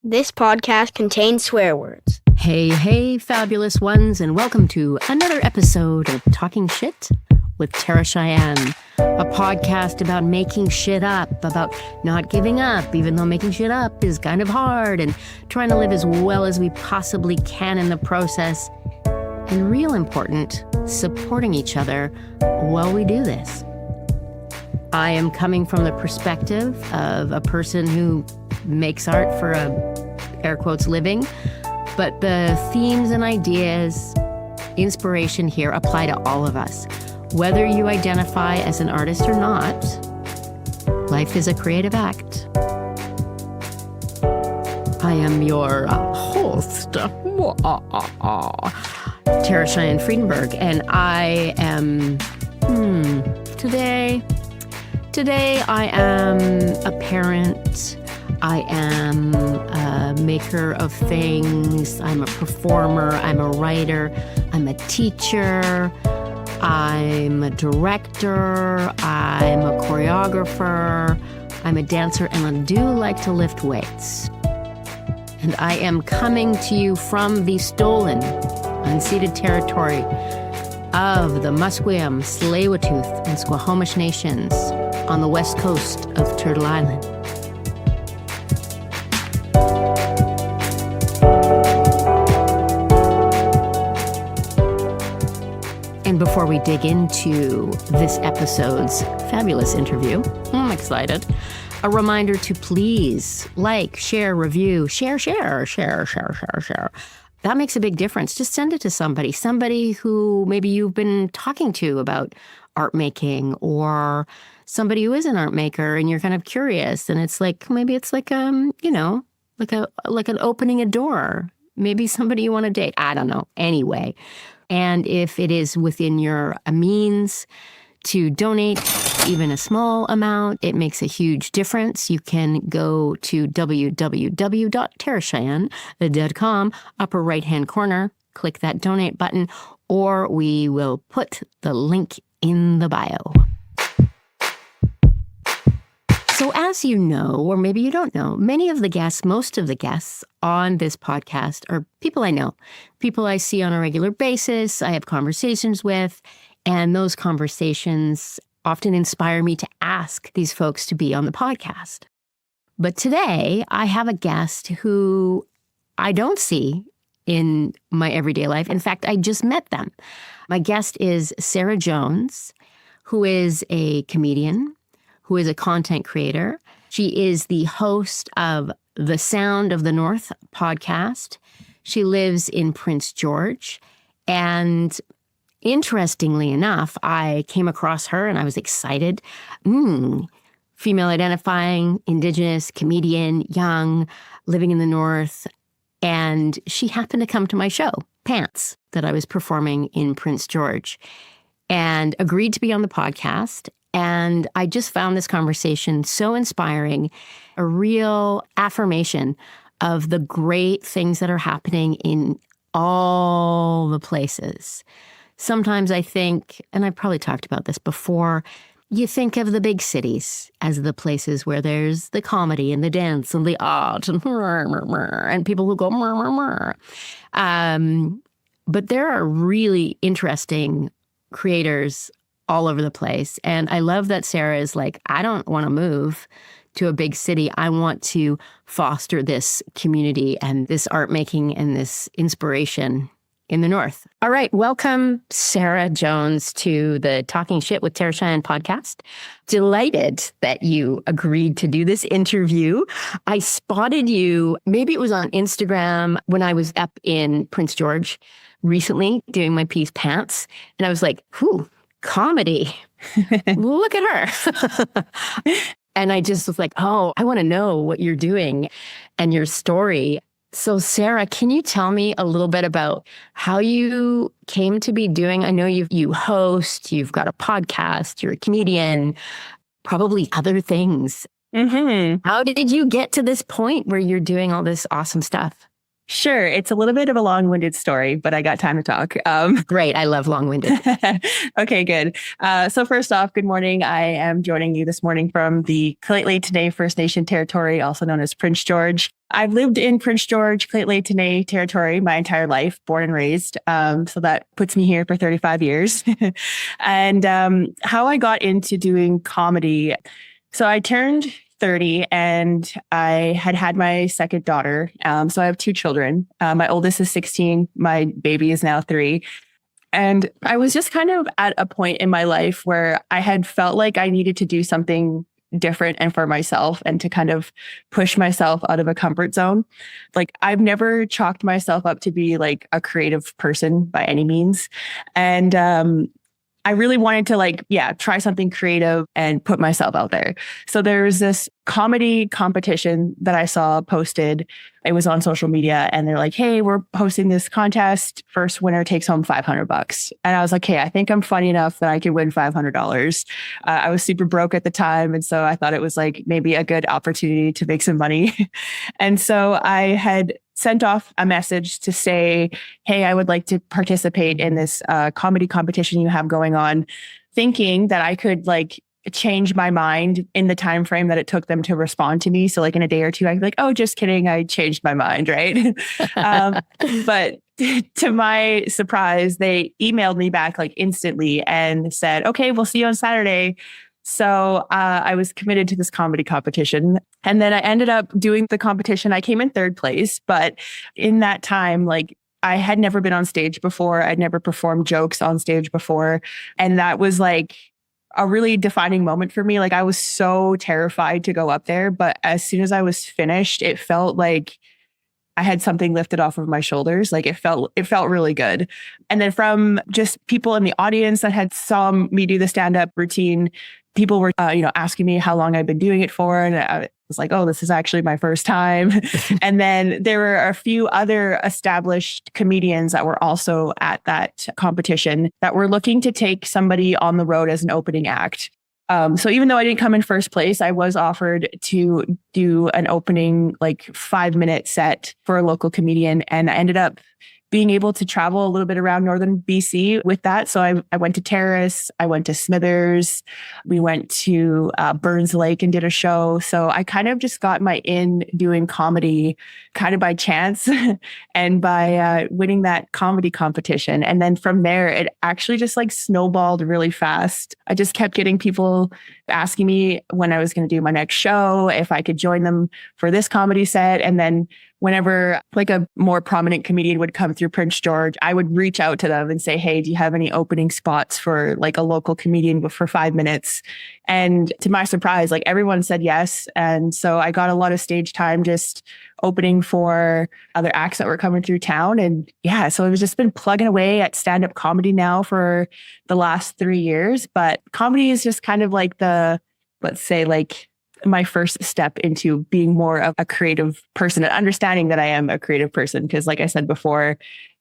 This podcast contains swear words. Hey, fabulous ones, and welcome to another episode of Talking Shit with Tara Cheyenne, a podcast about making shit up, about not giving up, even though making shit up is kind of hard, and trying to live as well as we possibly can in the process, and real important, supporting each other while we do this. I am coming from the perspective of a person who makes art for a, air quotes, living, but the themes and ideas, inspiration here apply to all of us. Whether you identify as an artist or not, life is a creative act. I am your host, Tara Cheyenne Friedenberg, and I am, Today I am a parent, I am a maker of things, I'm a performer, I'm a writer, I'm a teacher, I'm a director, I'm a choreographer, I'm a dancer, and I do like to lift weights. And I am coming to you from the stolen, unceded territory of the Musqueam, Tsleil-Waututh, and Squamish nations on the west coast of Turtle Island. And before we dig into this episode's fabulous interview, I'm excited, a reminder to please like, share, review, share. That makes a big difference. Just send it to somebody who maybe you've been talking to about art making, or somebody who is an art maker and you're kind of curious, and it's like, maybe it's like an opening a door. Maybe somebody you want to date. I don't know. Anyway. And if it is within your means to donate even a small amount, it makes a huge difference. You can go to www.taracheyenne.com, upper right-hand corner, click that donate button, or we will put the link in the bio. So as you know, or maybe you don't know, most of the guests on this podcast are people I know, people I see on a regular basis, I have conversations with, and those conversations often inspire me to ask these folks to be on the podcast. But today, I have a guest who I don't see in my everyday life. In fact, I just met them. My guest is Sara Jones, who is a comedian, who is a content creator. She is the host of the Sound of the North podcast. She lives in Prince George. And interestingly enough, I came across her and I was excited. Female identifying, Indigenous, comedian, young, living in the North. And she happened to come to my show, Pants, that I was performing in Prince George, and agreed to be on the podcast. And I just found this conversation so inspiring, a real affirmation of the great things that are happening in all the places. Sometimes I think, and I've probably talked about this before, you think of the big cities as the places where there's the comedy and the dance and the art and people who go but there are really interesting creators all over the place. And I love that Sara is like, I don't want to move to a big city. I want to foster this community and this art making and this inspiration in the North. All right. Welcome, Sara Jones, to the Talking Shit with Tara Cheyenne podcast. Delighted that you agreed to do this interview. I spotted you, maybe it was on Instagram, when I was up in Prince George recently doing my piece Pants. And I was like, comedy. Look at her. And I just was like, I want to know what you're doing and your story. So Sara, can you tell me a little bit about how you came to be doing, I know you host, you've got a podcast, you're a comedian, probably other things. Mm-hmm. How did you get to this point where you're doing all this awesome stuff? Sure. It's a little bit of a long-winded story, but I got time to talk. Great. I love long-winded. Okay, good. So first off, good morning. I am joining you this morning from the Lheidli First Nation territory, also known as Prince George. I've lived in Prince George, Lheidli territory my entire life, born and raised. So that puts me here for 35 years. And how I got into doing comedy. So I turned 30 and I had my second daughter. So I have two children. My oldest is 16. My baby is now 3. And I was just kind of at a point in my life where I had felt like I needed to do something different and for myself and to kind of push myself out of a comfort zone. Like I've never chalked myself up to be like a creative person by any means. And I really wanted to try something creative and put myself out there. So there was this comedy competition that I saw posted. It was on social media and they're like, hey, we're hosting this contest. First winner takes home $500. And I was like, hey, I think I'm funny enough that I could win $500. I was super broke at the time. And so I thought it was like maybe a good opportunity to make some money. And so I had sent off a message to say, hey, I would like to participate in this comedy competition you have going on, thinking that I could change my mind in the time frame that it took them to respond to me. So in a day or two, I'd be like, oh, just kidding. I changed my mind, right? But to my surprise, they emailed me back instantly and said, okay, we'll see you on Saturday. So I was committed to this comedy competition. And then I ended up doing the competition. I came in 3rd place. But in that time, I had never been on stage before. I'd never performed jokes on stage before. And that was a really defining moment for me. I was so terrified to go up there. But as soon as I was finished, it felt like I had something lifted off of my shoulders. It felt really good. And then from just people in the audience that had saw me do the stand-up routine, people were, asking me how long I've been doing it for. And I was like, oh, this is actually my first time. And then there were a few other established comedians that were also at that competition that were looking to take somebody on the road as an opening act. So even though I didn't come in 1st place, I was offered to do an opening 5-minute set for a local comedian. And I ended up being able to travel a little bit around northern BC with that. So I went to Terrace, I went to Smithers, we went to Burns Lake and did a show. So I kind of just got my in doing comedy kind of by chance and by winning that comedy competition. And then from there, it actually just snowballed really fast. I just kept getting people asking me when I was going to do my next show, if I could join them for this comedy set. And then whenever a more prominent comedian would come through Prince George, I would reach out to them and say, hey, do you have any opening spots for a local comedian for 5 minutes? And to my surprise, everyone said yes. And so I got a lot of stage time just opening for other acts that were coming through town. And yeah, so I've just been plugging away at stand-up comedy now for the last 3 years. But comedy is just kind of my first step into being more of a creative person and understanding that I am a creative person. Because like I said before,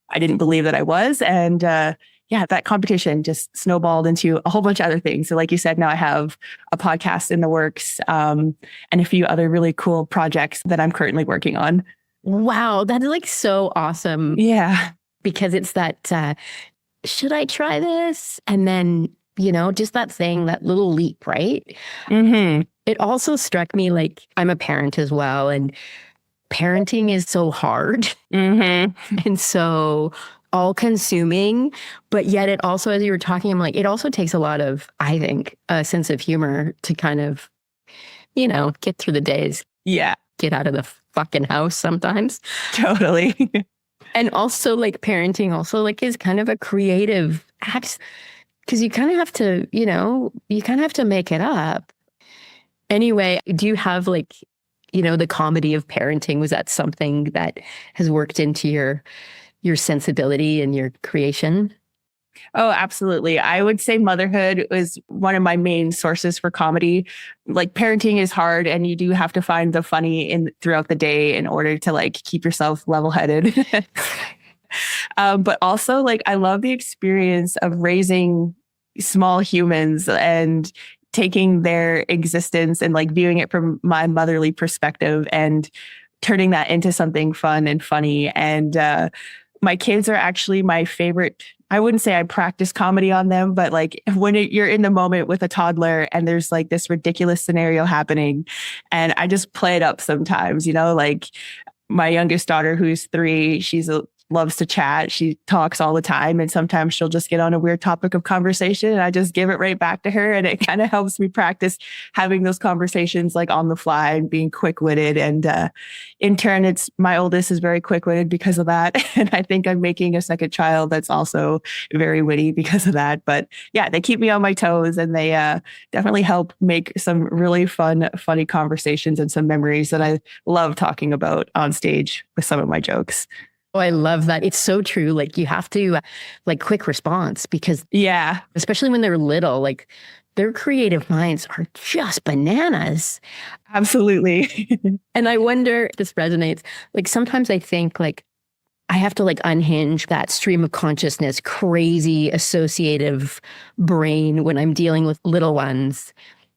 I didn't believe that I was. And that competition just snowballed into a whole bunch of other things. So like you said, now I have a podcast in the works and a few other really cool projects that I'm currently working on. Wow, that is so awesome. Yeah. Because it's that, should I try this? And then, just that thing, that little leap, right? Mm-hmm. It also struck me I'm a parent as well, and parenting is so hard and so all-consuming. But yet it also, as you were talking, I'm it also takes a lot of, I think, a sense of humor to kind of, get through the days. Yeah. Get out of the fucking house sometimes. Totally. And also parenting also is kind of a creative act because you kind of have to, you kind of have to make it up. Anyway, do you have the comedy of parenting? Was that something that has worked into your sensibility and your creation? Oh, absolutely. I would say motherhood was one of my main sources for comedy. Parenting is hard and you do have to find the funny throughout the day in order to keep yourself level-headed. But also I love the experience of raising small humans and taking their existence and viewing it from my motherly perspective and turning that into something fun and funny. And my kids are actually my favorite. I wouldn't say I practice comedy on them, but like when you're in the moment with a toddler and there's like this ridiculous scenario happening, and I just play it up sometimes, like my youngest daughter, who's 3, loves to chat. She talks all the time. And sometimes she'll just get on a weird topic of conversation and I just give it right back to her. And it kind of helps me practice having those conversations like on the fly and being quick-witted. And in turn, my oldest is very quick-witted because of that. And I think I'm making a second child that's also very witty because of that. But yeah, they keep me on my toes and they definitely help make some really fun, funny conversations and some memories that I love talking about on stage with some of my jokes. Oh, I love that. It's so true. Like you have to like quick response because especially when they're little, like their creative minds are just bananas. Absolutely. And I wonder if this resonates. Like sometimes I think like I have to like unhinge that stream of consciousness, crazy associative brain when I'm dealing with little ones,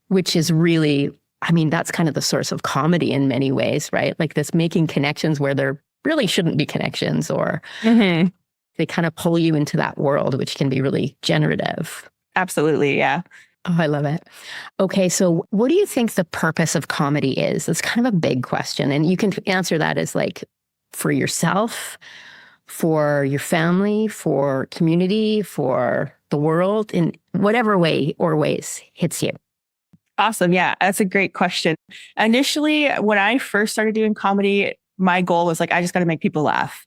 which is really, I mean, that's kind of the source of comedy in many ways, right? Like this making connections where there really shouldn't be connections, or they kind of pull you into that world, which can be really generative. Absolutely. Yeah. Oh, I love it. Okay. So what do you think the purpose of comedy is? It's kind of a big question. And you can answer that as like for yourself, for your family, for community, for the world, in whatever way or ways hits you. Awesome. Yeah. That's a great question. Initially, when I first started doing comedy, my goal was like, I just got to make people laugh.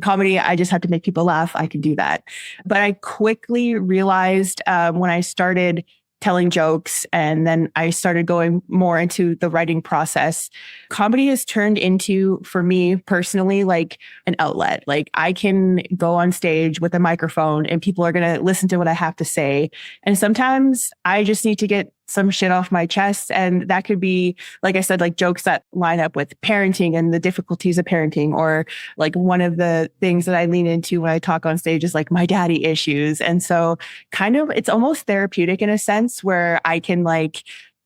Comedy, I just have to make people laugh. I can do that. But I quickly realized when I started telling jokes and then I started going more into the writing process, comedy has turned into, for me personally, like an outlet. Like I can go on stage with a microphone and people are going to listen to what I have to say. And sometimes I just need to get some shit off my chest. And that could be, like I said, like jokes that line up with parenting and the difficulties of parenting. Or like one of the things that I lean into when I talk on stage is like my daddy issues. And so kind of, it's almost therapeutic in a sense where I can like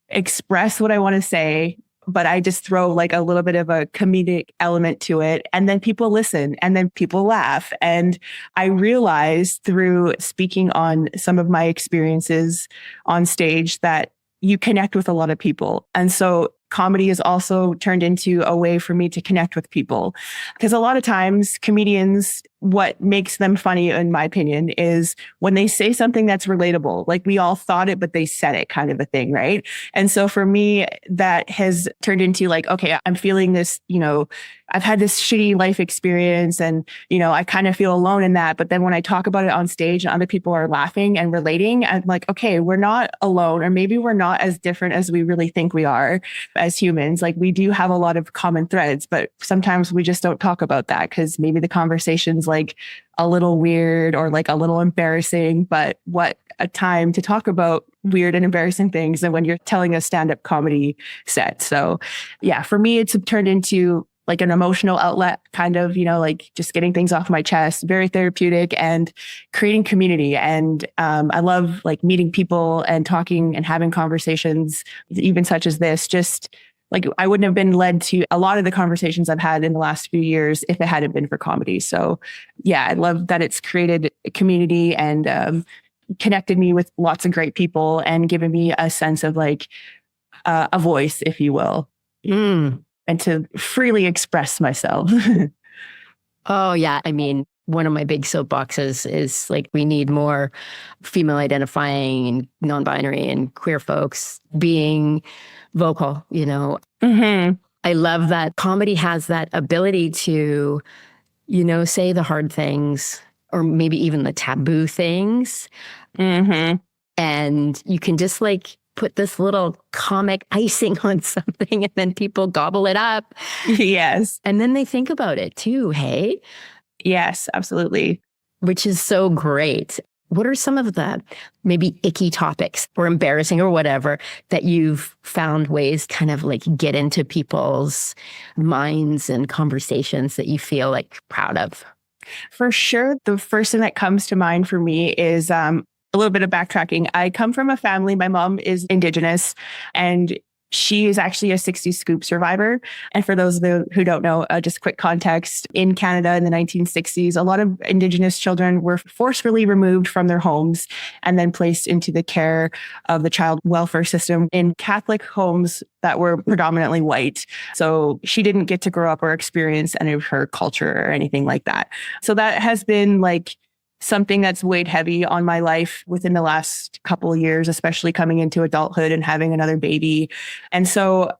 express what I want to say, but I just throw like a little bit of a comedic element to it. And then people listen and then people laugh. And I realized through speaking on some of my experiences on stage that you connect with a lot of people. And so comedy has also turned into a way for me to connect with people. Because a lot of times comedians, what makes them funny, in my opinion, is when they say something that's relatable, like we all thought it, but they said it kind of a thing, right? And so for me, that has turned into like, okay, I'm feeling this, I've had this shitty life experience and, I kind of feel alone in that. But then when I talk about it on stage and other people are laughing and relating, I'm like, okay, we're not alone, or maybe we're not as different as we really think we are as humans. Like we do have a lot of common threads, but sometimes we just don't talk about that because maybe the conversation's like a little weird or like a little embarrassing. But what a time to talk about weird and embarrassing things and when you're telling a stand-up comedy set. So yeah, for me, it's turned into like an emotional outlet, kind of, like just getting things off my chest, very therapeutic and creating community. And I love like meeting people and talking and having conversations, even such as this. Just like I wouldn't have been led to a lot of the conversations I've had in the last few years if it hadn't been for comedy. So yeah, I love that it's created a community and connected me with lots of great people and given me a sense of like a voice, if you will. And to freely express myself. Oh, yeah. I mean, one of my big soapboxes is like we need more female identifying and non-binary and queer folks being vocal, I love that comedy has that ability to, say the hard things or maybe even the taboo things. And you can just like put this little comic icing on something and then people gobble it up. Yes. And then they think about it too, hey? Yes, absolutely. Which is so great. What are some of the maybe icky topics or embarrassing or whatever that you've found ways kind of like get into people's minds and conversations that you feel like proud of? For sure. The first thing that comes to mind for me is a little bit of backtracking. I come from a family, my mom is Indigenous, and She is actually a 60 scoop survivor. And for those of you who don't know, just quick context, in Canada in the 1960s, a lot of Indigenous children were forcefully removed from their homes and then placed into the care of the child welfare system in Catholic homes that were predominantly white. So she didn't get to grow up or experience any of her culture or anything like that. So that has been like something that's weighed heavy on my life within the last couple of years, especially coming into adulthood and having another baby. And so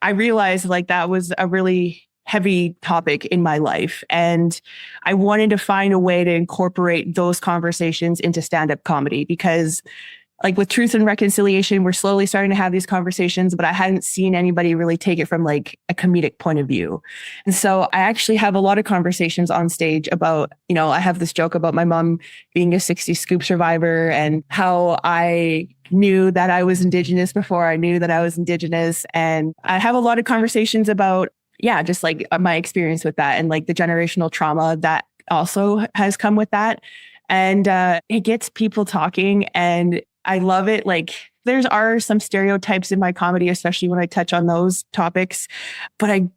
I realized like that was a really heavy topic in my life. And I wanted to find a way to incorporate those conversations into stand-up comedy because like with Truth and Reconciliation, we're slowly starting to have these conversations, but I hadn't seen anybody really take it from like a comedic point of view. And so I actually have a lot of conversations on stage about, I have this joke about my mom being a 60 scoop survivor and how I knew that I was Indigenous before I knew that I was Indigenous. And I have a lot of conversations about, just like my experience with that and like the generational trauma that also has come with that. And it gets people talking and I love it. Like are some stereotypes in my comedy, especially when I touch on those topics, but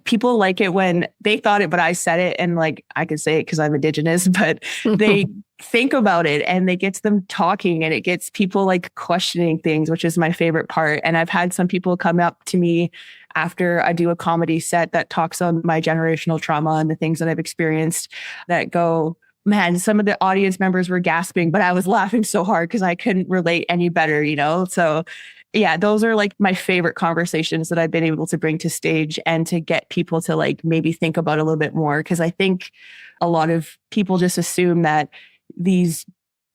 people like it when they thought it, but I said it. And like, I could say it because I'm Indigenous, but they think about it and it gets them talking and it gets people like questioning things, which is my favorite part. And I've had some people come up to me after I do a comedy set that talks on my generational trauma and the things that I've experienced that go, man, some of the audience members were gasping, but I was laughing so hard because I couldn't relate any better, So yeah, those are like my favorite conversations that I've been able to bring to stage and to get people to like maybe think about a little bit more. Because I think a lot of people just assume that these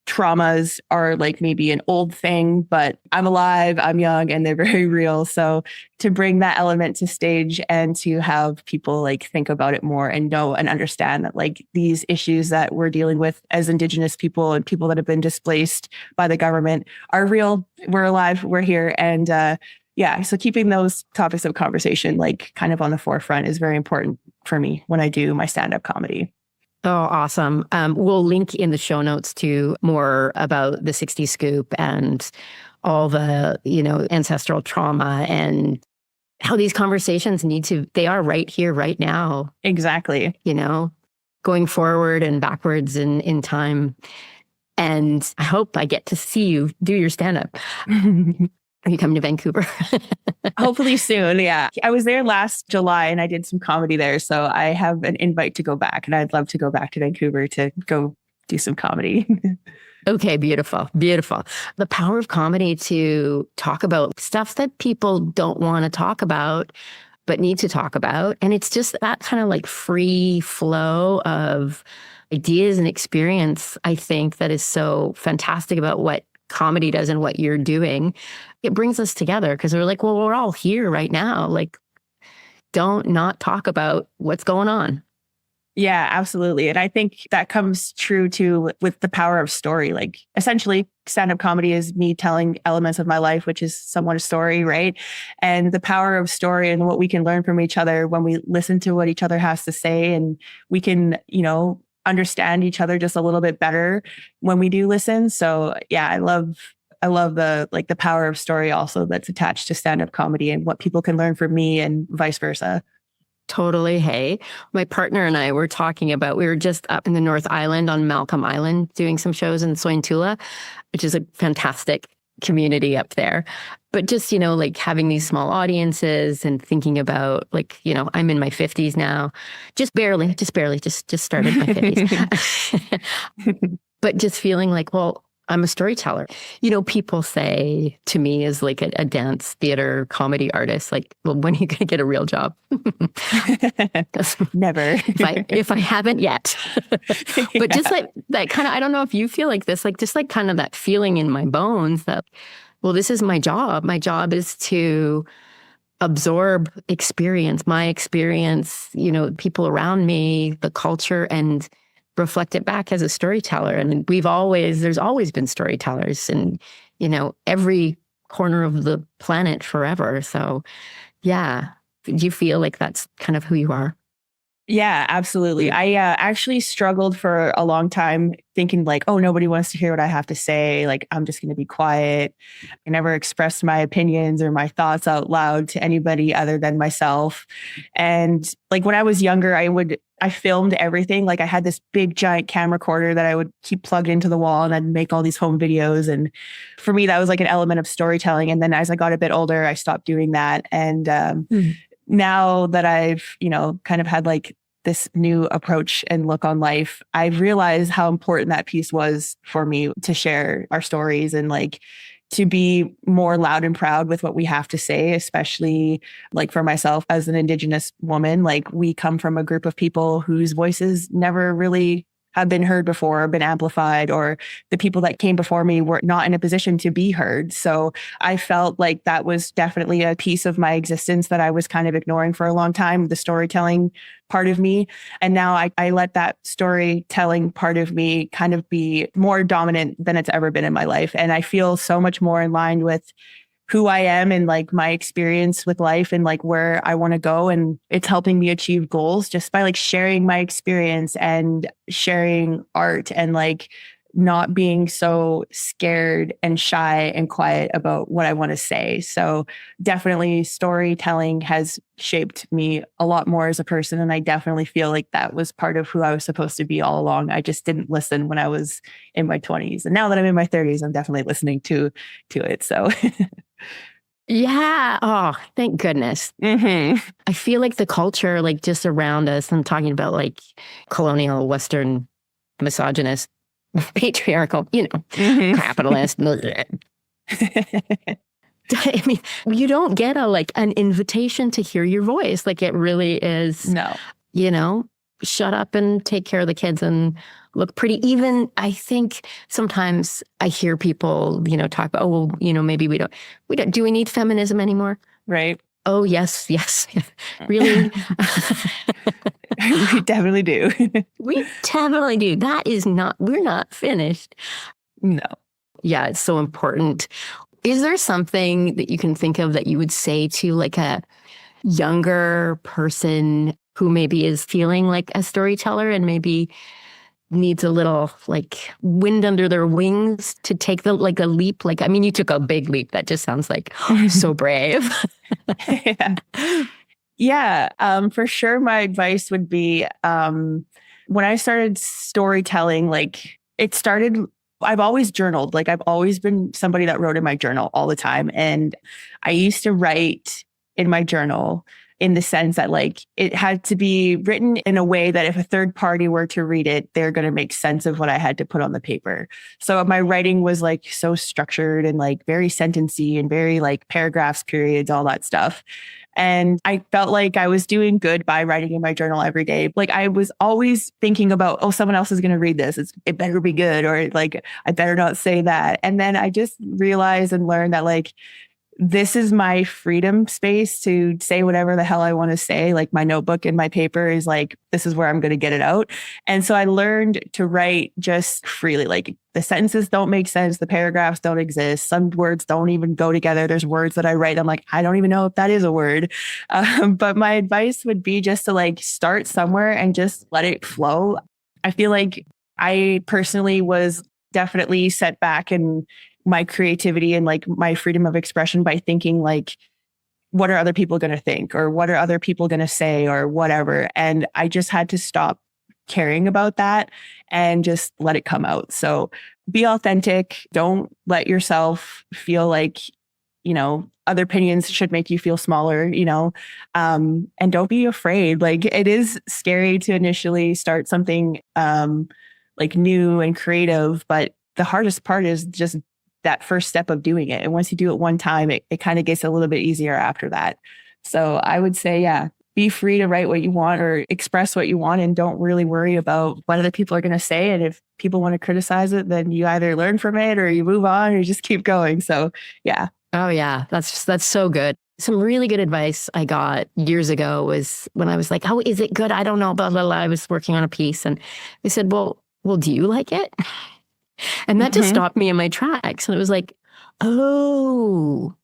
traumas are like maybe an old thing, but I'm alive, I'm young, and they're very real. So to bring that element to stage and to have people like think about it more and know and understand that like these issues that we're dealing with as Indigenous people and people that have been displaced by the government are real. We're alive, we're here. And so keeping those topics of conversation like kind of on the forefront is very important for me when I do my stand-up comedy. Oh, awesome. We'll link in the show notes to more about the 60 Scoop and all the, ancestral trauma and how these conversations they are right here, right now. Exactly. Going forward and backwards in time. And I hope I get to see you do your stand-up. Are you coming to Vancouver? Hopefully soon. Yeah. I was there last July and I did some comedy there. So I have an invite to go back and I'd love to go back to Vancouver to go do some comedy. Okay. Beautiful. Beautiful. The power of comedy to talk about stuff that people don't want to talk about, but need to talk about. And it's just that kind of like free flow of ideas and experience, I think, that is so fantastic about what comedy does and what you're doing. It brings us together because we're like, well, we're all here right now. Like, don't not talk about what's going on. Yeah, absolutely. And I think that comes true too with the power of story. Like essentially stand-up comedy is me telling elements of my life, which is somewhat a story, right? And the power of story and what we can learn from each other when we listen to what each other has to say and we can, understand each other just a little bit better when we do listen. So yeah, I love the power of story also that's attached to stand-up comedy and what people can learn from me and vice versa. Totally. Hey, my partner and I were talking about, we were just up in the North Island on Malcolm Island doing some shows in Sointula, which is a fantastic community up there. But just, like having these small audiences and thinking about like, I'm in my 50s now, just barely, just started my 50s. But just feeling like, well, I'm a storyteller. People say to me as like a dance theater comedy artist, like, well, when are you going to get a real job? Never. if I haven't yet. But just like that kind of, I don't know if you feel like this, like just like kind of that feeling in my bones that, well, this is my job. My job is to absorb experience, my experience, people around me, the culture, and reflect it back as a storyteller. And there's always been storytellers in, every corner of the planet forever. So yeah. Do you feel like that's kind of who you are? Yeah, absolutely. I actually struggled for a long time thinking like, oh, nobody wants to hear what I have to say. Like, I'm just going to be quiet. I never expressed my opinions or my thoughts out loud to anybody other than myself. And like when I was younger, I filmed everything. Like I had this big giant camera recorder that I would keep plugged into the wall and I'd make all these home videos. And for me, that was like an element of storytelling. And then as I got a bit older, I stopped doing that. And now that I've, kind of had like this new approach and look on life, I've realized how important that piece was for me to share our stories and like to be more loud and proud with what we have to say, especially like for myself as an Indigenous woman. Like we come from a group of people whose voices never really have been heard before, been amplified, or the people that came before me were not in a position to be heard. So I felt like that was definitely a piece of my existence that I was kind of ignoring for a long time, the storytelling part of me. And now I let that storytelling part of me kind of be more dominant than it's ever been in my life. And I feel so much more in line with who I am and like my experience with life and like where I want to go. And it's helping me achieve goals just by like sharing my experience and sharing art and like not being so scared and shy and quiet about what I want to say. So definitely storytelling has shaped me a lot more as a person. And I definitely feel like that was part of who I was supposed to be all along. I just didn't listen when I was in my 20s. And now that I'm in my 30s, I'm definitely listening to it. So Yeah. Oh, thank goodness. I feel like the culture, like just around us, I'm talking about like colonial, Western, misogynist, patriarchal, capitalist. I mean, you don't get an invitation to hear your voice. Like it really is, no, shut up and take care of the kids and look pretty. Even I think sometimes I hear people, talk about, oh, well, maybe we don't, do we need feminism anymore? Right. Oh, yes. Really? We definitely do. We definitely do. We're not finished. No. Yeah, it's so important. Is there something that you can think of that you would say to like a younger person who maybe is feeling like a storyteller and maybe needs a little like wind under their wings to take a leap? Like, I mean, you took a big leap. That just sounds like so brave. Yeah. For sure. My advice would be, when I started storytelling, like I've always journaled. Like I've always been somebody that wrote in my journal all the time. And I used to write in my journal in the sense that like it had to be written in a way that if a third party were to read it, they're going to make sense of what I had to put on the paper. So my writing was like so structured and like very sentencey and very like paragraphs, periods, all that stuff. And I felt like I was doing good by writing in my journal every day. Like I was always thinking about, oh, someone else is going to read this. It better be good, or like, I better not say that. And then I just realized and learned that like, this is my freedom space to say whatever the hell I want to say. Like my notebook and my paper is like, this is where I'm going to get it out. And so I learned to write just freely. Like the sentences don't make sense. The paragraphs don't exist. Some words don't even go together. There's words that I write. I'm like, I don't even know if that is a word. But my advice would be just to like start somewhere and just let it flow. I feel like I personally was definitely set back in my creativity and like my freedom of expression by thinking like, what are other people going to think, or what are other people going to say, or whatever. And I just had to stop caring about that and just let it come out. So be authentic. Don't let yourself feel like, other opinions should make you feel smaller, and don't be afraid. Like it is scary to initially start something like new and creative, but the hardest part is just that first step of doing it. And once you do it one time, it kind of gets a little bit easier after that. So I would say, yeah, be free to write what you want or express what you want, and don't really worry about what other people are going to say. And if people want to criticize it, then you either learn from it or you move on or you just keep going. So yeah. Oh yeah. That's so good. Some really good advice I got years ago was when I was like, oh, is it good? I don't know, blah, blah, blah. I was working on a piece and they said, well, do you like it? And that just stopped me in my tracks. And it was like, oh,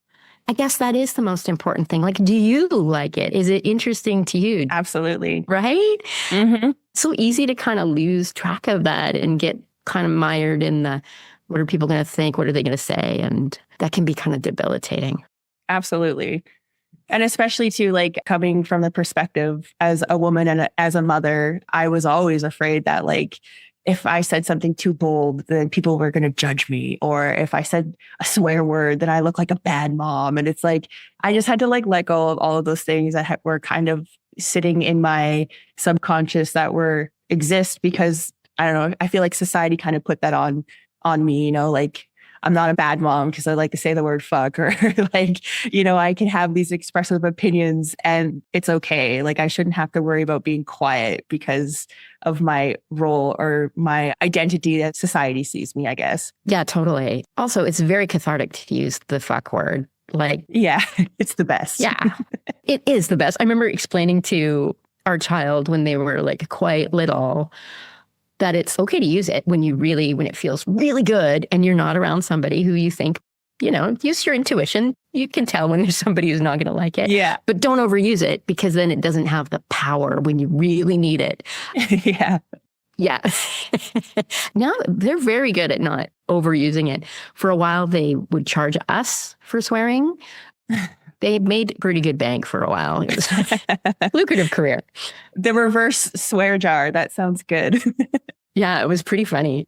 I guess that is the most important thing. Like, do you like it? Is it interesting to you? Absolutely. Right? Mm-hmm. So easy to kind of lose track of that and get kind of mired in the, what are people going to think? What are they going to say? And that can be kind of debilitating. Absolutely. And especially too, like coming from the perspective as a woman and as a mother, I was always afraid that like, if I said something too bold, then people were going to judge me. Or if I said a swear word, then I look like a bad mom. And it's like, I just had to like let go of all of those things that were kind of sitting in my subconscious that were exist because I don't know, I feel like society kind of put that on me, you know, like I'm not a bad mom because I like to say the word fuck or like, you know, I can have these expressive opinions and it's okay. Like I shouldn't have to worry about being quiet because of my role or my identity that society sees me, I guess. Yeah, totally. Also, it's very cathartic to use the fuck word. Like, yeah, it's the best. Yeah, it is the best. I remember explaining to our child when they were like quite little that it's okay to use it when it feels really good and you're not around somebody who you think, you know, use your intuition. You can tell when there's somebody who's not going to like it. Yeah. But don't overuse it because then it doesn't have the power when you really need it. Yeah. Yeah. Now they're very good at not overusing it. For a while, they would charge us for swearing. They made pretty good bank for a while. It was a lucrative career. The reverse swear jar. That sounds good. Yeah, it was pretty funny.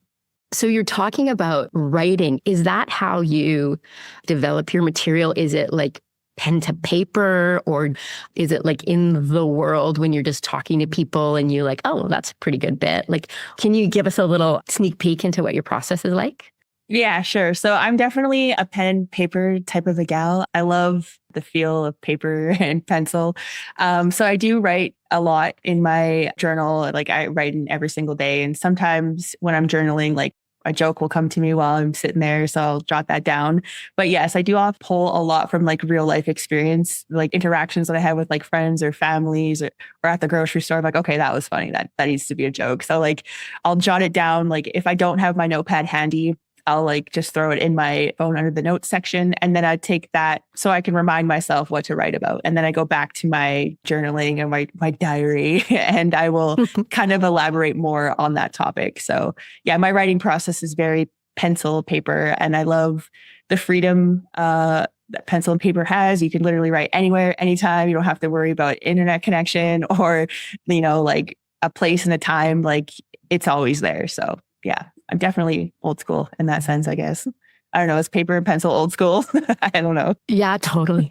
So you're talking about writing. Is that how you develop your material? Is it like pen to paper or is it like in the world when you're just talking to people and you're like, oh, that's a pretty good bit? Like, can you give us a little sneak peek into what your process is like? Yeah, sure. So I'm definitely a pen and paper type of a gal. I love the feel of paper and pencil. So I do write a lot in my journal. Like I write in every single day. And sometimes when I'm journaling, like a joke will come to me while I'm sitting there. So I'll jot that down. But yes, I do pull a lot from like real life experience, like interactions that I have with like friends or families or at the grocery store. I'm like, okay, that was funny. That needs to be a joke. So like I'll jot it down. Like if I don't have my notepad handy, I'll like just throw it in my phone under the notes section. And then I take that so I can remind myself what to write about. And then I go back to my journaling and my diary and I will kind of elaborate more on that topic. So yeah, my writing process is very pencil paper and I love the freedom that pencil and paper has. You can literally write anywhere, anytime. You don't have to worry about internet connection or, you know, like a place and a time, like it's always there. So yeah. I'm definitely old school in that sense, I guess. I don't know. Is paper and pencil old school? I don't know. Yeah, totally.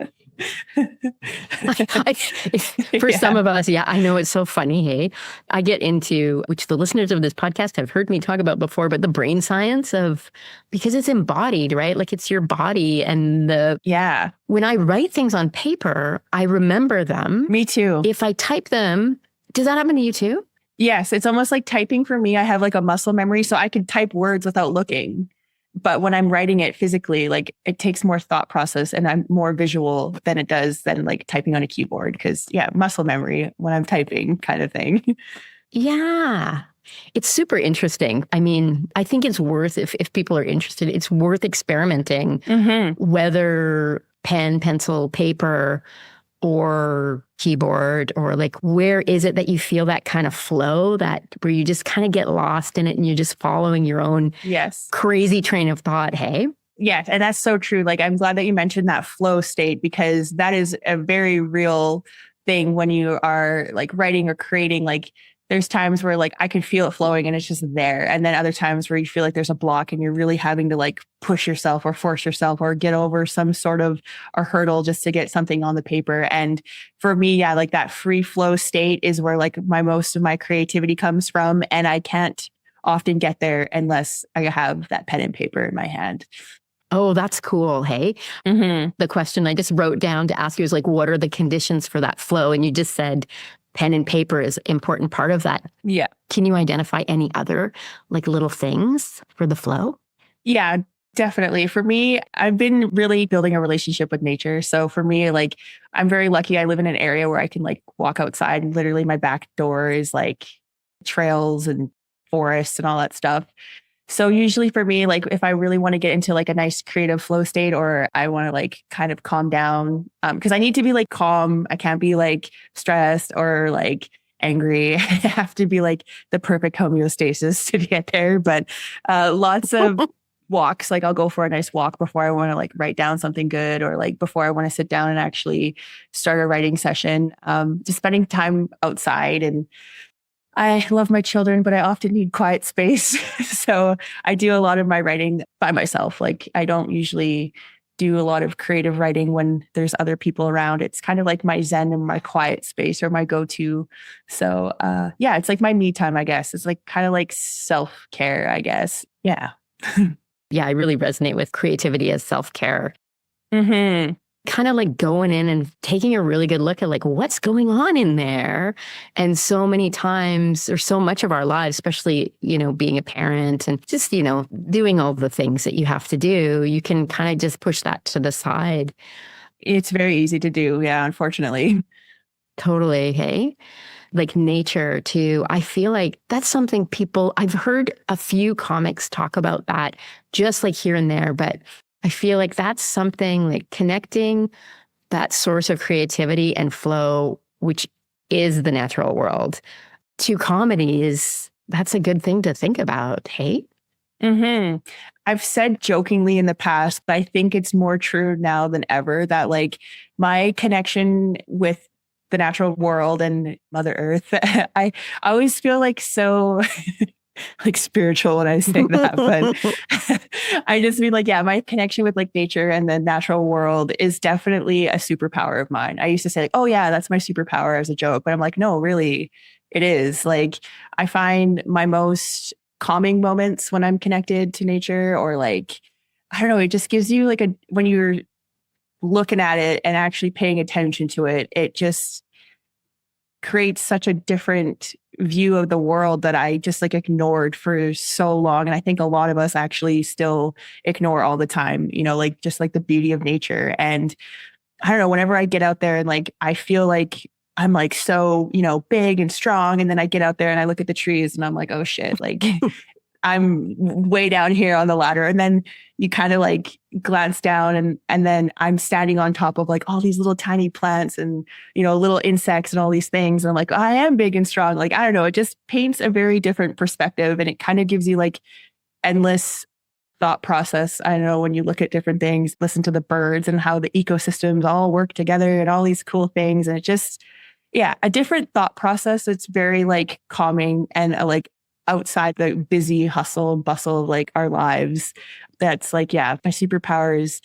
For some of us, yeah, I know it's so funny. Hey, I get into, which the listeners of this podcast have heard me talk about before, but the brain science of, because it's embodied, right? Like it's your body and when I write things on paper, I remember them. Me too. If I type them, does that happen to you too? Yes, it's almost like typing for me. I have like a muscle memory, so I can type words without looking. But when I'm writing it physically, like it takes more thought process and I'm more visual than it does than like typing on a keyboard. Because yeah, muscle memory when I'm typing kind of thing. Yeah. It's super interesting. I mean, I think it's worth, if people are interested, it's worth experimenting, whether pen, pencil, paper, or keyboard, or like, where is it that you feel that kind of flow, that where you just kind of get lost in it and you're just following your own crazy train of thought, hey? Yes, and that's so true. Like, I'm glad that you mentioned that flow state because that is a very real thing when you are like writing or creating. Like, there's times where like I can feel it flowing and it's just there. And then other times where you feel like there's a block and you're really having to like push yourself or force yourself or get over some sort of a hurdle just to get something on the paper. And for me, yeah, like that free flow state is where like most of my creativity comes from. And I can't often get there unless I have that pen and paper in my hand. Oh, that's cool. Hey, the question I just wrote down to ask you is like, what are the conditions for that flow? And you just said pen and paper is an important part of that. Yeah. Can you identify any other like little things for the flow? Yeah, definitely. For me, I've been really building a relationship with nature. So for me, like, I'm very lucky. I live in an area where I can like walk outside and literally my back door is like trails and forests and all that stuff. So usually for me, like if I really want to get into like a nice creative flow state, or I want to like kind of calm down, because I need to be like calm. I can't be like stressed or like angry. I have to be like the perfect homeostasis to get there. But lots of walks, like I'll go for a nice walk before I want to like write down something good, or like before I want to sit down and actually start a writing session. Just spending time outside. And I love my children, but I often need quiet space. So I do a lot of my writing by myself. Like I don't usually do a lot of creative writing when there's other people around. It's kind of like my zen and my quiet space, or my go-to. So yeah, it's like my me time, I guess. It's like kind of like self-care, I guess. Yeah. Yeah, I really resonate with creativity as self-care. Mm-hmm. Kind of like going in and taking a really good look at like what's going on in there. And so many times, or so much of our lives, especially, being a parent and just, doing all the things that you have to do, you can kind of just push that to the side. It's very easy to do. Yeah, unfortunately. Totally. Hey, like nature too. I feel like that's something I've heard a few comics talk about that just like here and there, but I feel like that's something like connecting that source of creativity and flow, which is the natural world, to comedy that's a good thing to think about. Hey? Mm-hmm. I've said jokingly in the past, but I think it's more true now than ever that like my connection with the natural world and Mother Earth, I always feel like so like spiritual when I say that, but I just mean like, yeah, my connection with like nature and the natural world is definitely a superpower of mine. I used to say like, oh yeah, that's my superpower as a joke, but I'm like, no, really, it is. Like I find my most calming moments when I'm connected to nature, or like, I don't know, it just gives you like when you're looking at it and actually paying attention to it, it just creates such a different view of the world that I just like ignored for so long. And I think a lot of us actually still ignore all the time, like just like the beauty of nature. And I don't know, whenever I get out there and like, I feel like I'm like so, big and strong. And then I get out there and I look at the trees and I'm like, oh shit, like I'm way down here on the ladder. And then you kind of like glance down and then I'm standing on top of like all these little tiny plants and, little insects and all these things. And I'm like, I am big and strong. Like, I don't know. It just paints a very different perspective, and it kind of gives you like endless thought process. I don't know, when you look at different things, listen to the birds and how the ecosystems all work together and all these cool things. And it just, yeah, a different thought process. It's very like calming and like outside the busy hustle and bustle of like our lives. That's like, yeah, my superpower is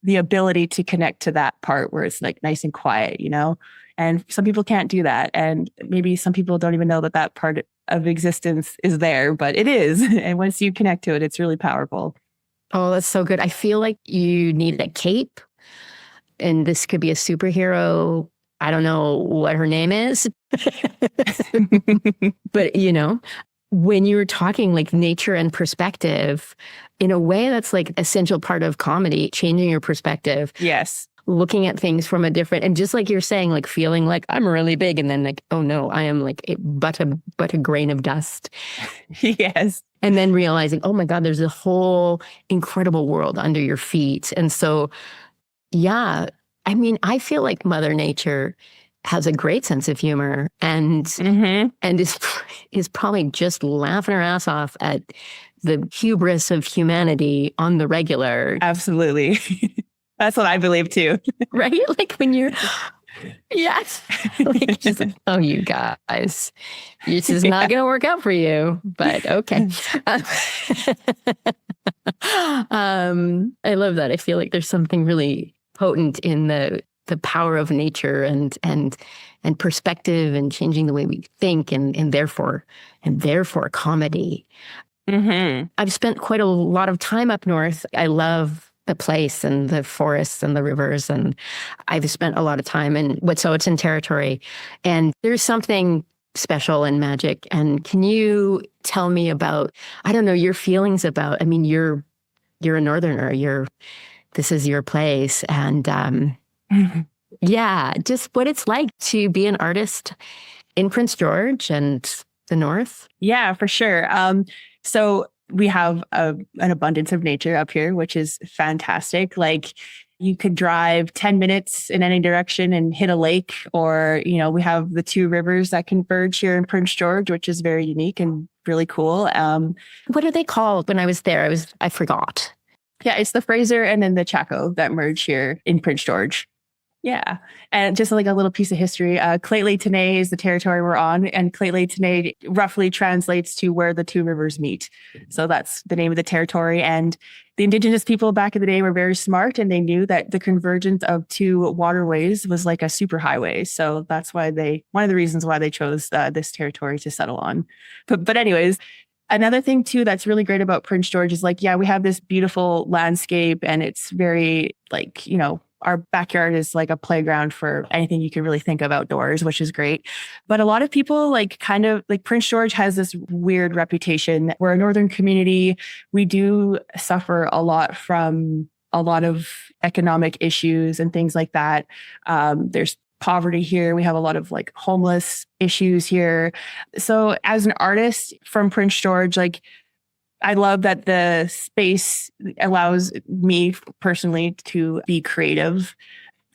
the ability to connect to that part where it's like nice and quiet, and some people can't do that. And maybe some people don't even know that part of existence is there, but it is. And once you connect to it, it's really powerful. Oh, that's so good. I feel like you need a cape, and this could be a superhero. I don't know what her name is, but when you were talking like nature and perspective, in a way that's like essential part of comedy, changing your perspective. Yes. Looking at things from a different, and just like you're saying, like feeling like I'm really big, and then like, oh no, I am like but a grain of dust. Yes. And then realizing, oh my God, there's a whole incredible world under your feet. And so, yeah, I mean, I feel like Mother Nature has a great sense of humor and is probably just laughing her ass off at the hubris of humanity on the regular. Absolutely. That's what I believe too. Right? Like when you're, yes. Like just like, oh, you guys, this is not going to work out for you, but okay. I love that. I feel like there's something really potent in the power of nature and perspective and changing the way we think and therefore comedy. Mm-hmm. I've spent quite a lot of time up north. I love the place and the forests and the rivers, and I've spent a lot of time in Wet'suwet'en territory, and there's something special and magic. And can you tell me about, I don't know, your feelings about, I mean, you're a northerner, this is your place, and yeah, just what it's like to be an artist in Prince George and the North. Yeah, for sure. So we have an abundance of nature up here, which is fantastic. Like you could drive 10 minutes in any direction and hit a lake, or, we have the two rivers that converge here in Prince George, which is very unique and really cool. What are they called? When I was there, I forgot. Yeah, it's the Fraser and then the Chaco that merge here in Prince George. Yeah. And just like a little piece of history, Lake-Tenay is the territory we're on, and Lake-Tenay roughly translates to where the two rivers meet. So that's the name of the territory. And the Indigenous people back in the day were very smart, and they knew that the convergence of two waterways was like a superhighway. So that's why one of the reasons why they chose this territory to settle on. But anyways, another thing too that's really great about Prince George is like, yeah, we have this beautiful landscape, and it's very like, our backyard is like a playground for anything you can really think of outdoors, which is great. But a lot of people like kind of like Prince George has this weird reputation. We're a northern community. We do suffer a lot from a lot of economic issues and things like that. There's poverty here. We have a lot of like homeless issues here. So as an artist from Prince George, like I love that the space allows me personally to be creative,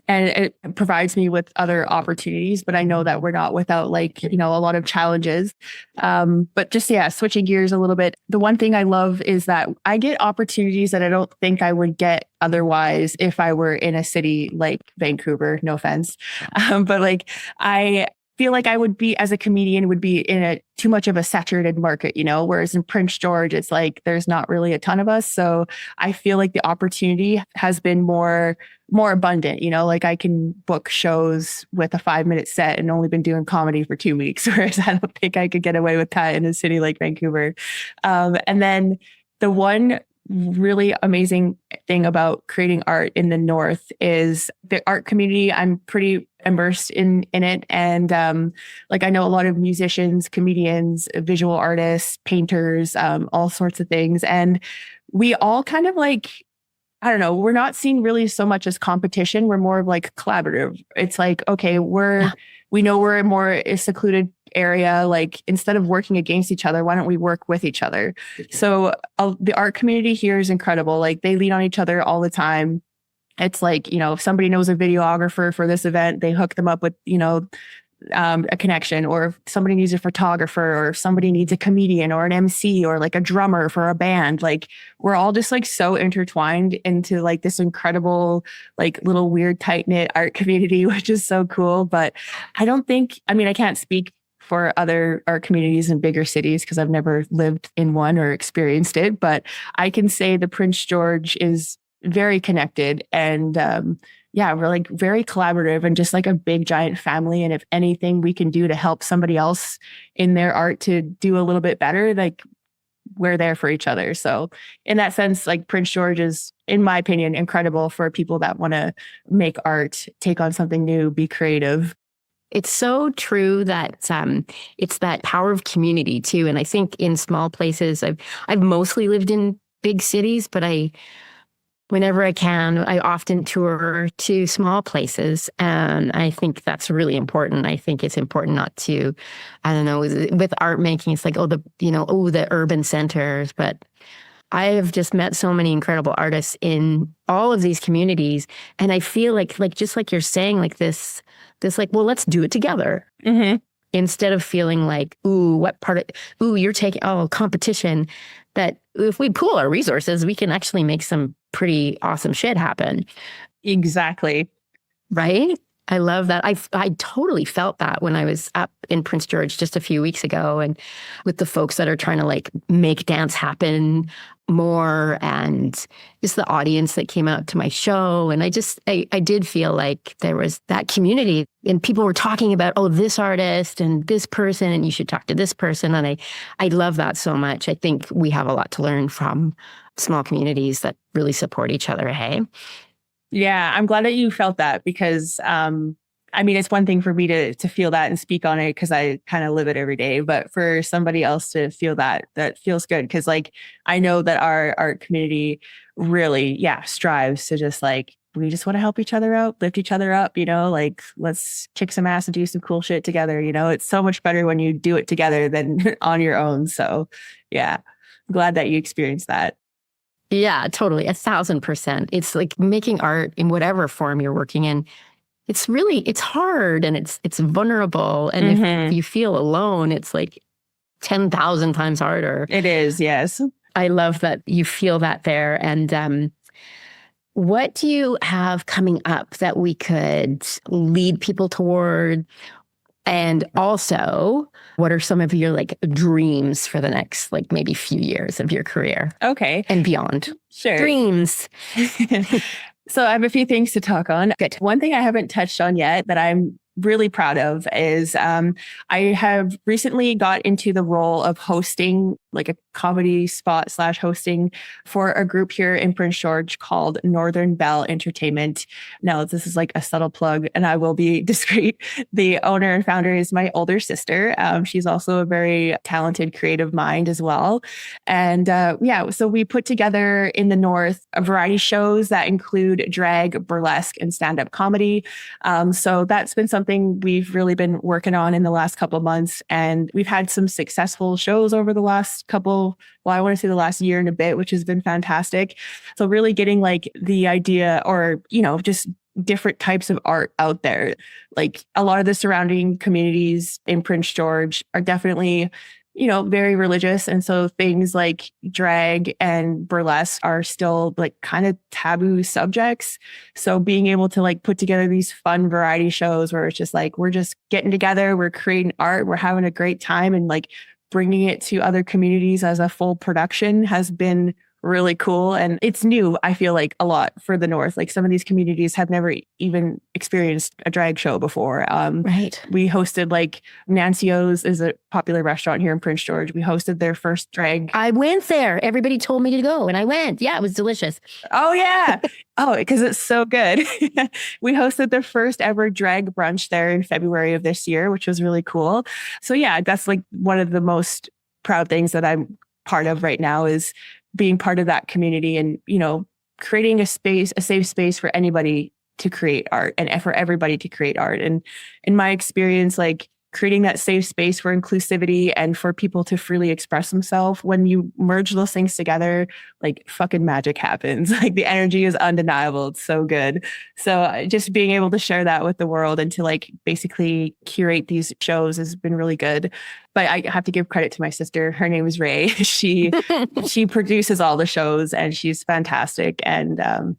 and it provides me with other opportunities. But I know that we're not without like, a lot of challenges. But just, switching gears a little bit. The one thing I love is that I get opportunities that I don't think I would get otherwise if I were in a city like Vancouver, no offense. But like I feel like I would be, as a comedian, would be in too much of a saturated market, whereas in Prince George, it's like there's not really a ton of us. So I feel like the opportunity has been more abundant, like I can book shows with a 5-minute set and only been doing comedy for 2 weeks, whereas I don't think I could get away with that in a city like Vancouver. And then the one really amazing thing about creating art in the North is the art community. I'm pretty immersed in it. And like I know a lot of musicians, comedians, visual artists, painters, all sorts of things. And we all kind of like, I don't know, we're not seen really so much as competition. We're more of like collaborative. It's like, okay, we know we're in more a secluded area. Like instead of working against each other, why don't we work with each other? So the art community here is incredible. Like they lean on each other all the time. It's like, if somebody knows a videographer for this event, they hook them up with, a connection, or if somebody needs a photographer, or if somebody needs a comedian or an MC or like a drummer for a band. Like we're all just like so intertwined into like this incredible, like little weird tight knit art community, which is so cool. But I can't speak for other art communities in bigger cities because I've never lived in one or experienced it. But I can say the Prince George is very connected, and we're like very collaborative and just like a big giant family. And if anything we can do to help somebody else in their art to do a little bit better, like we're there for each other. So in that sense, like Prince George is, in my opinion, incredible for people that want to make art, take on something new, be creative. It's so true that it's that power of community too. And I think in small places, I've mostly lived in big cities, but whenever I can, I often tour to small places. And I think that's really important. I think it's important not to, I don't know, with art making, it's like, the urban centers. But I have just met so many incredible artists in all of these communities. And I feel like just like you're saying, like this like, well, let's do it together. Mm-hmm. Instead of feeling like, you're taking, competition. That if we pool our resources, we can actually make some pretty awesome shit happen. Exactly. Right? I love that. I totally felt that when I was up in Prince George just a few weeks ago, and with the folks that are trying to like make dance happen more, and just the audience that came out to my show. And I did feel like there was that community, and people were talking about, this artist and this person, and you should talk to this person. And I love that so much. I think we have a lot to learn from small communities that really support each other. Hey? Yeah, I'm glad that you felt that, because it's one thing for me to feel that and speak on it because I kind of live it every day, but for somebody else to feel that feels good, because like I know that our art community really strives to just like, we just want to help each other out, lift each other up, like let's kick some ass and do some cool shit together. It's so much better when you do it together than on your own. So yeah. glad that you experienced that. Yeah, totally. 1,000%. It's like making art in whatever form you're working in. It's hard and it's vulnerable. And if you feel alone, it's like 10,000 times harder. It is, yes. I love that you feel that there. And what do you have coming up that we could lead people toward? And also, what are some of your like dreams for the next like maybe few years of your career? Okay. And beyond. Sure. Dreams. So I have a few things to talk on. Good. One thing I haven't touched on yet that I'm really proud of is I have recently got into the role of hosting like a comedy spot / hosting for a group here in Prince George called Northern Belle Entertainment. Now, this is like a subtle plug and I will be discreet. The owner and founder is my older sister. She's also a very talented creative mind as well. And so we put together in the North a variety shows that include drag, burlesque, and stand-up comedy. So that's been something we've really been working on in the last couple of months. And we've had some successful shows over the last I want to say the last year and a bit, which has been fantastic. So really getting like the idea or, just different types of art out there. Like a lot of the surrounding communities in Prince George are definitely, very religious. And so things like drag and burlesque are still like kind of taboo subjects. So being able to like put together these fun variety shows where it's just like, we're just getting together, we're creating art, we're having a great time and like bringing it to other communities as a full production has been really cool. And it's new, I feel like, a lot for the North. Like some of these communities have never even experienced a drag show before. Right. We hosted like Nancy O's is a popular restaurant here in Prince George. We hosted their first drag. I went there. Everybody told me to go and I went. Yeah, it was delicious. Oh, yeah. Because it's so good. We hosted the first ever drag brunch there in February of this year, which was really cool. So yeah, that's like one of the most proud things that I'm part of right now is being part of that community and, creating a safe space for anybody to create art and for everybody to create art. And in my experience, like creating that safe space for inclusivity and for people to freely express themselves, when you merge those things together, like fucking magic happens. Like the energy is undeniable. It's so good. So just being able to share that with the world and to like basically curate these shows has been really good. But I have to give credit to my sister. Her name is Ray. She produces all the shows and she's fantastic. And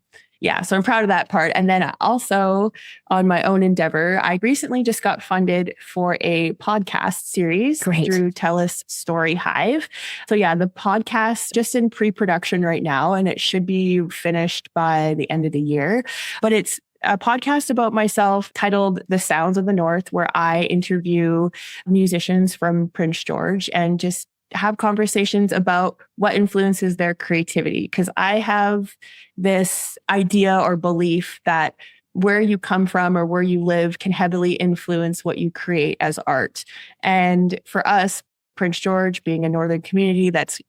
so I'm proud of that part. And then also on my own endeavor, I recently just got funded for a podcast series through TELUS Story Hive. So yeah, the podcast just in pre-production right now, and it should be finished by the end of the year. But it's a podcast about myself titled The Sounds of the North, where I interview musicians from Prince George and just have conversations about what influences their creativity. Because I have this idea or belief that where you come from or where you live can heavily influence what you create as art. And for us, Prince George being a northern community that's,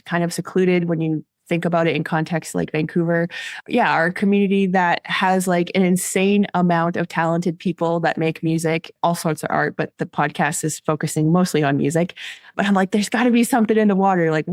kind of secluded when you think about it in context like Vancouver. Yeah, our community that has like an insane amount of talented people that make music, all sorts of art, but the podcast is focusing mostly on music. But I'm like, there's got to be something in the water. Like,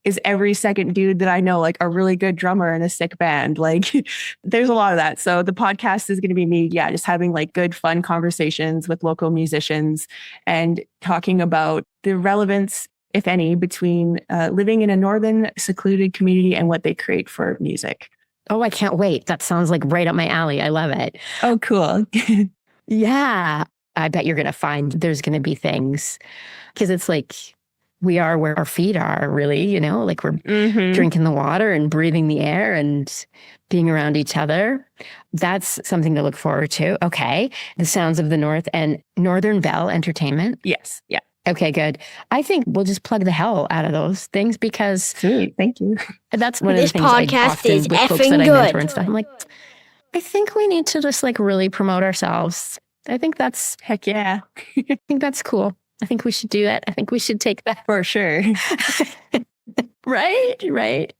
is every second dude that I know like a really good drummer in a sick band? Like, there's a lot of that. So the podcast is going to be me, just having like good, fun conversations with local musicians and talking about the relevance, if any, between living in a northern secluded community and what they create for music. Oh, I can't wait. That sounds like right up my alley. I love it. Oh, cool. Yeah. I bet you're going to find there's going to be things because it's like we are where our feet are, really, like we're drinking the water and breathing the air and being around each other. That's something to look forward to. Okay. The Sounds of the North and Northern Belle Entertainment. Yes. Yeah. Okay, good. I think we'll just plug the hell out of those things because sweet, thank you. That's one of the this things podcast is with folks effing that I good. mentor and stuff. I'm like, I think we need to just like really promote ourselves. I think that's heck yeah. I think that's cool. I think we should do it. I think we should take that for sure. Right.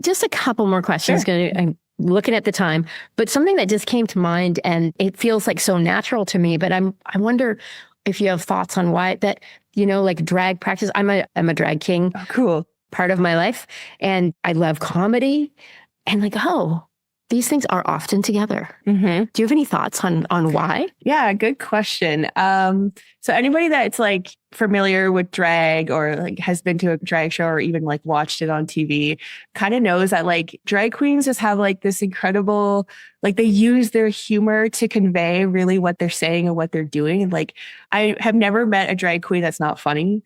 Just a couple more questions. Sure. I'm looking at the time, but something that just came to mind, and it feels like so natural to me. But I wonder if you have thoughts on why that, like drag practice. I'm a drag king. Oh, cool. part of my life. And I love comedy. And like, oh, these things are often together. Mm-hmm. Do you have any thoughts on why? Yeah, good question. So anybody that's like familiar with drag or like has been to a drag show or even like watched it on TV kind of knows that like drag queens just have like this incredible, like they use their humor to convey really what they're saying and what they're doing. And like, I have never met a drag queen that's not funny.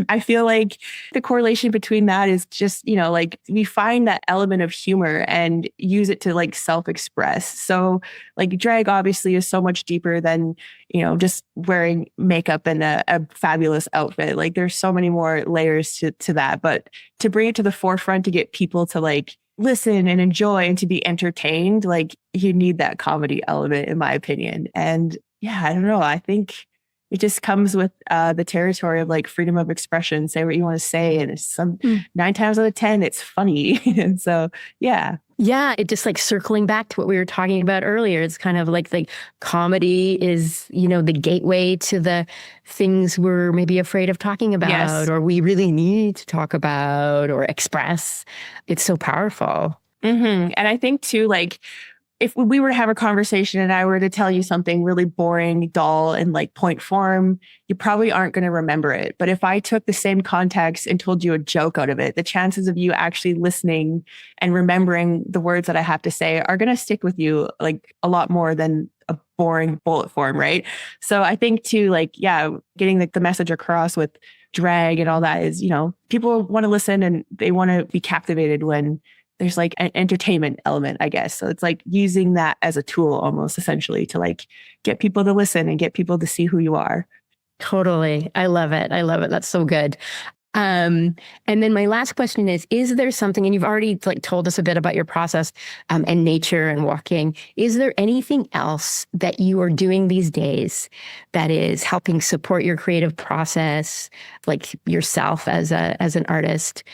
I feel like the correlation between that is just, you know, like we find that element of humor and use it to like self-express. So like drag obviously is so much deeper than, you know, just wearing makeup and a fabulous outfit. Like there's so many more layers to that. But to bring it to the forefront, to get people to like listen and enjoy and to be entertained, like you need that comedy element, in my opinion. And yeah, I don't know. I think it just comes with the territory of like freedom of expression. Say what you want to say, and it's 9 times out of 10, it's funny. And so, yeah. Yeah, it just like circling back to what we were talking about earlier. It's kind of like comedy is, you know, the gateway to the things we're maybe afraid of talking about, Yes. or we really need to talk about or express. It's so powerful. Mm-hmm. And I think too, like, if we were to have a conversation and I were to tell you something really boring, dull, and like point form, you probably aren't going to remember it. But if I took the same context and told you a joke out of it, the chances of you actually listening and remembering the words that I have to say are going to stick with you like a lot more than a boring bullet form, right? So I think too, like, yeah, getting the message across with drag and all that is, you know, people want to listen and they want to be captivated when there's like an entertainment element, I guess. So it's like using that as a tool almost essentially to like get people to listen and get people to see who you are. Totally. I love it. I love it. That's so good. And then my last question is there something, and you've already like told us a bit about your process and nature and walking. Is there anything else that you are doing these days that is helping support your creative process, like yourself as an artist?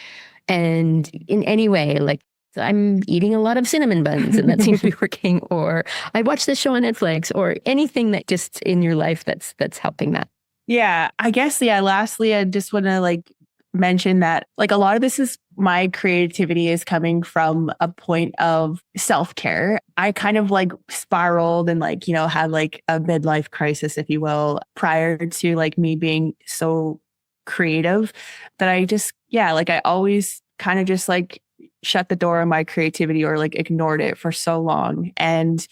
And in any way, like, I'm eating a lot of cinnamon buns and that seems to be working, or I watched this show on Netflix, or anything that just in your life that's helping that. Yeah, I guess, yeah, lastly, I just want to like mention that like a lot of this is my creativity is coming from a point of self-care. I kind of like spiraled and like, you know, had like a midlife crisis, if you will, prior to like me being so creative that I just, yeah, like I always kind of just like shut the door on my creativity or like ignored it for so long. And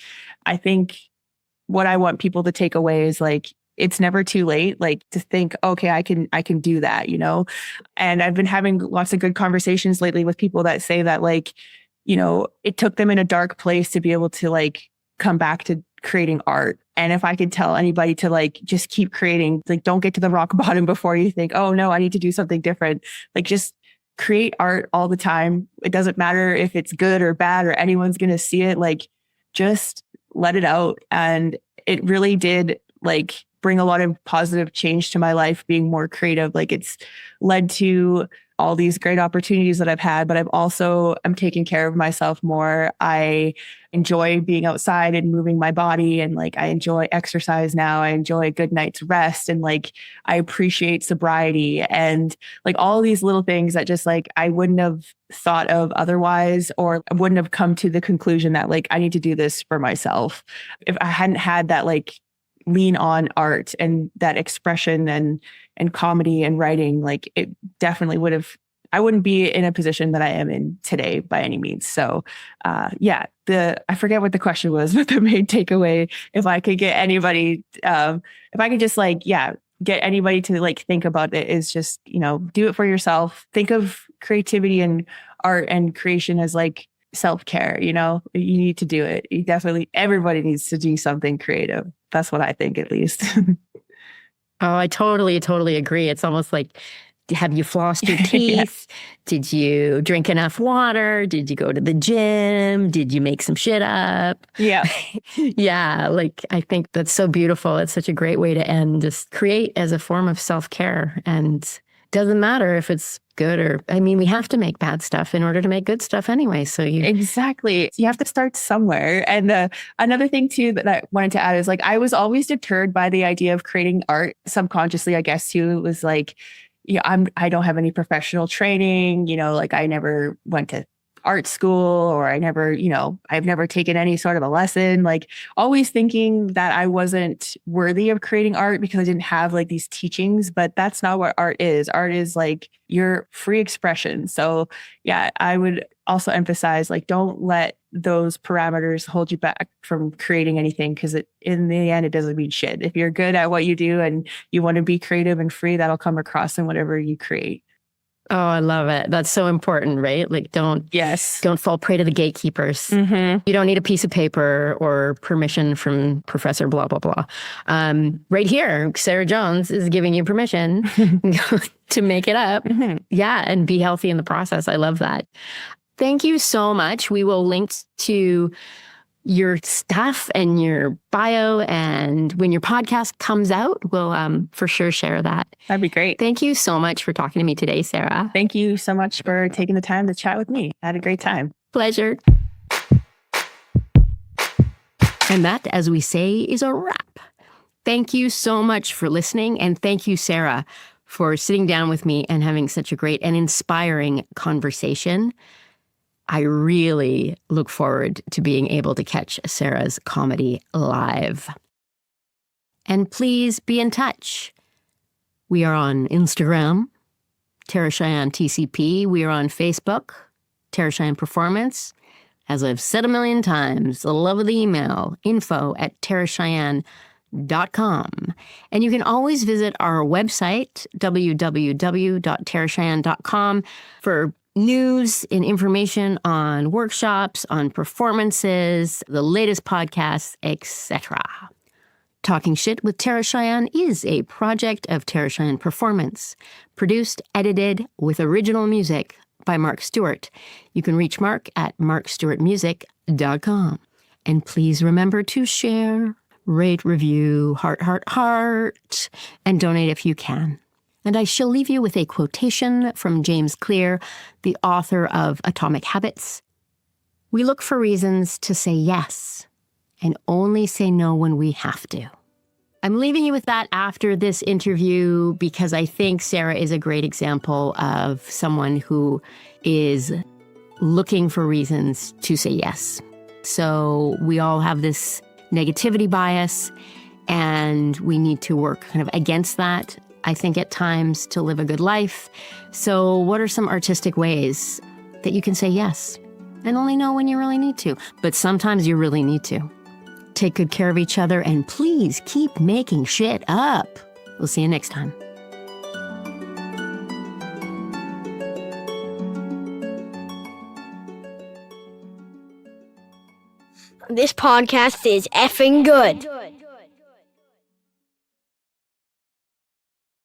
I think what I want people to take away is like, it's never too late, like to think, okay, I can do that, you know? And I've been having lots of good conversations lately with people that say that like, you know, it took them in a dark place to be able to like come back to creating art. And if I could tell anybody to like, just keep creating, like, don't get to the rock bottom before you think, oh no, I need to do something different. Like just create art all the time. It doesn't matter if it's good or bad or anyone's going to see it. Like just let it out. And it really did like bring a lot of positive change to my life, being more creative. Like it's led to all these great opportunities that I've had, but I'm taking care of myself more. I enjoy being outside and moving my body, and like I enjoy exercise now. I enjoy a good night's rest, and like I appreciate sobriety and like all these little things that just like I wouldn't have thought of otherwise, or I wouldn't have come to the conclusion that like I need to do this for myself if I hadn't had that like lean on art and that expression and comedy and writing. Like it definitely I wouldn't be in a position that I am in today by any means. So yeah, I forget what the question was, but the main takeaway, if I could get anybody, if I could just like, yeah, get anybody to like think about it, is just, you know, do it for yourself. Think of creativity and art and creation as like self-care. You know, you need to do it. Everybody needs to do something creative. That's what I think, at least. Oh, I totally agree. It's almost like, have you flossed your teeth? Yeah. Did you drink enough water? Did you go to the gym? Did you make some shit up? Yeah. Yeah. Like, I think that's so beautiful. It's such a great way to end. Just create as a form of self-care. And doesn't matter if it's good or, I mean, we have to make bad stuff in order to make good stuff anyway. So Exactly. You have to start somewhere. And another thing too that I wanted to add is like, I was always deterred by the idea of creating art subconsciously, I guess too. It was like, I don't have any professional training, like I never went to art school, or I've never taken any sort of a lesson, like always thinking that I wasn't worthy of creating art because I didn't have like these teachings. But that's not what art is. Art is like your free expression. So yeah, I would also emphasize, like, don't let those parameters hold you back from creating anything, because in the end, it doesn't mean shit. If you're good at what you do and you want to be creative and free, that'll come across in whatever you create. Oh, I love it. That's so important, right? Like, don't fall prey to the gatekeepers. Mm-hmm. You don't need a piece of paper or permission from Professor blah, blah, blah. Right here, Sara Jones is giving you permission to make it up. Mm-hmm. Yeah, and be healthy in the process. I love that. Thank you so much. We will link to your stuff and your bio, and when your podcast comes out, we'll for sure share that. That'd be great. Thank you so much for talking to me today, Sara. Thank you so much for taking the time to chat with me. I had a great time. Pleasure. And that, as we say, is a wrap. Thank you so much for listening, and thank you, Sara, for sitting down with me and having such a great and inspiring conversation. I really look forward to being able to catch Sara's comedy live. And please be in touch. We are on Instagram, Tara Cheyenne TCP. We are on Facebook, Tara Cheyenne Performance. As I've said a million times, the love of the email, info@taracheyenne.com. And you can always visit our website, www.taracheyenne.com, for news and information on workshops, on performances, the latest podcasts, etc. Talking Shit with Tara Cheyenne is a project of Tara Cheyenne Performance, produced, edited, with original music by Marc Stewart. You can reach Marc at marcstewartmusic.com. And please remember to share, rate, review, heart, and donate if you can. And I shall leave you with a quotation from James Clear, the author of Atomic Habits. We look for reasons to say yes and only say no when we have to. I'm leaving you with that after this interview because I think Sara is a great example of someone who is looking for reasons to say yes. So we all have this negativity bias, and we need to work kind of against that, I think, at times, to live a good life. So what are some artistic ways that you can say yes and only no when you really need to? But sometimes you really need to. Take good care of each other, and please keep making shit up. We'll see you next time. This podcast is effing good.